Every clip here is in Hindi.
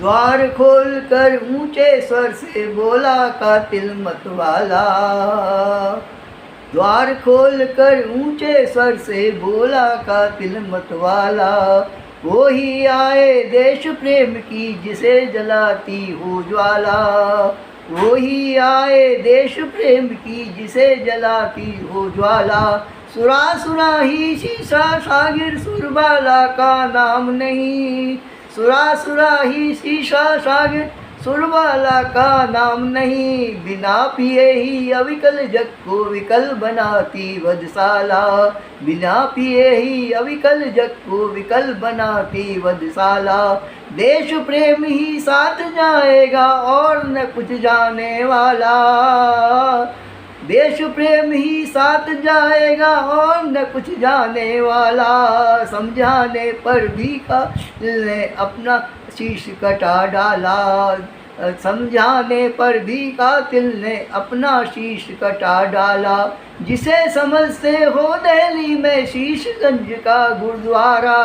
द्वार खोल कर ऊंचे स्वर से बोला कातिल मतवाला। द्वार खोल कर ऊंचे स्वर से बोला कातिल मतवाला। वो ही आए देश प्रेम की जिसे जलाती हो ज्वाला। वो ही आए देश प्रेम की जिसे जलाती हो ज्वाला। सुरा सुरा ही शीशा सागिर सुरबाला का नाम नहीं। सुरा सुरा ही शीशा सागिर सुरबाला का नाम नहीं। बिना पिए ही अविकल जग को विकल बनाती वधशाला। बिना पिए ही अविकल जग को विकल बनाती वधशाला। देश प्रेम ही साथ जाएगा और न कुछ जाने वाला। देश प्रेम ही साथ जाएगा और न कुछ जाने वाला। समझाने पर भी कातिल ने अपना शीश कटा डाला। समझाने पर भी कातिल ने अपना शीश कटा डाला। जिसे समझते हो दिल्ली में शीशगंज का गुरुद्वारा।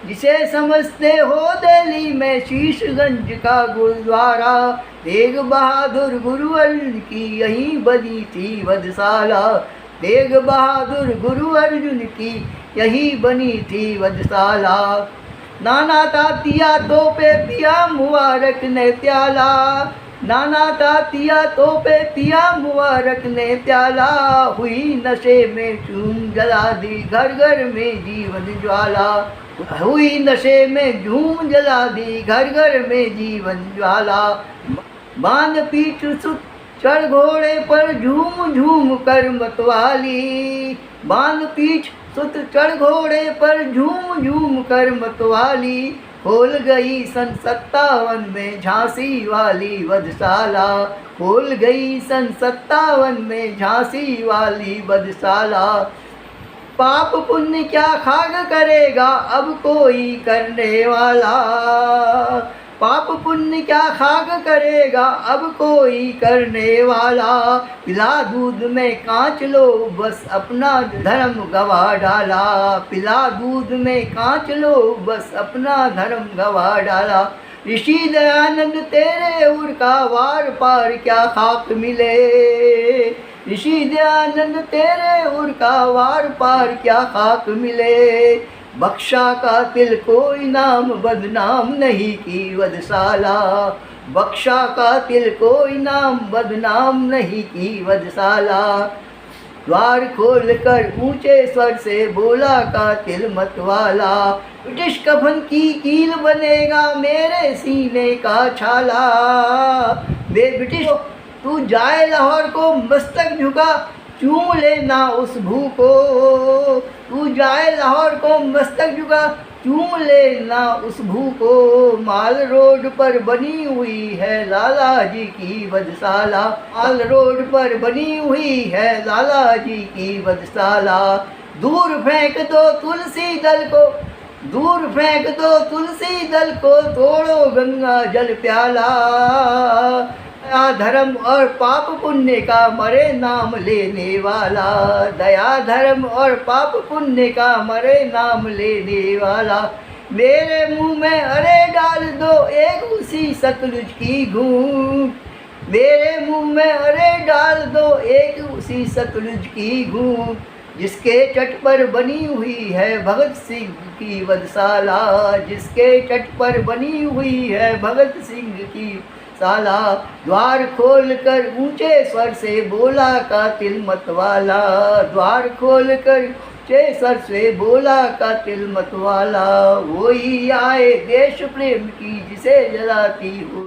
जिसे समझते हो दिल्ली में शीशगंज का गुरुद्वारा। तेग बहादुर गुरु अर्जुन की यहीं बनी थी वधशाला। तेग बहादुर गुरु अर्जुन की यहीं बनी थी वधशाला। नाना तातिया तोपे पिया मुबारक ने प्याला। नाना तातिया तोपे पिया मुबारक ने प्याला। हुई नशे में झूम जला दी घर घर में जीवन ज्वाला। हुई नशे में झूम जला दी घर घर में जीवन ज्वाला। बांध पीठ सुत चढ़ घोड़े पर झूम झूम कर मतवाली। बांध पीठ सुत चढ़ घोड़े पर झूम झूम कर मतवाली। खोल गई सन 57 में झांसी वाली वधशाला। खोल गई सन 57 में झांसी वाली वधशाला। पाप पुण्य क्या खाक करेगा अब कोई करने वाला। पाप पुण्य क्या खाक करेगा अब कोई करने वाला। पिला दूध में कांच लो बस अपना धर्म गवा डाला। पिला दूध में कांच लो बस अपना धर्म गवा डाला। ऋषि दयानंद तेरे उर का वार पार क्या खाक मिले। ऋषि दयानंद तेरे उर का वार पार क्या खाक मिले। बख्शा कातिल कोई नाम बदनाम नहीं की वधशाला। बख्शा कातिल कोई नाम बदनाम नहीं की वधशाला। द्वार खोल कर ऊंचे स्वर से बोला कातिल मतवाला। ब्रिटिश कफन की कील बनेगा मेरे सीने का छाला। बे ब्रिटिश तू जाए लाहौर को मस्तक झुका चूम लेना उस भू को। तू जाए लाहौर को मस्तक झुका चूम लेना उस भू को। माल रोड पर बनी हुई है लाला जी की वधशाला। माल रोड पर बनी हुई है लाला जी की वधशाला। दूर फेंक दो तुलसी दल को। दूर फेंक दो तुलसी दल को तोड़ो गंगा जल प्याला। दया धर्म और पाप पुण्य का मरे नाम लेने वाला। दया धर्म और पाप पुण्य का मरे नाम लेने वाला। मेरे मुंह में अरे डाल दो एक उसी सतलुज की घूंट। मेरे मुंह में अरे डाल दो एक उसी सतलुज की घूंट। जिसके तट पर बनी हुई है भगत सिंह की वधशाला। जिसके तट पर बनी हुई है भगत सिंह की साला। द्वार खोल कर ऊंचे स्वर से बोला कातिल मतवाला। द्वार खोल कर ऊंचे स्वर से बोला कातिल मतवाला। वही आए देश प्रेम की जिसे जलाती हो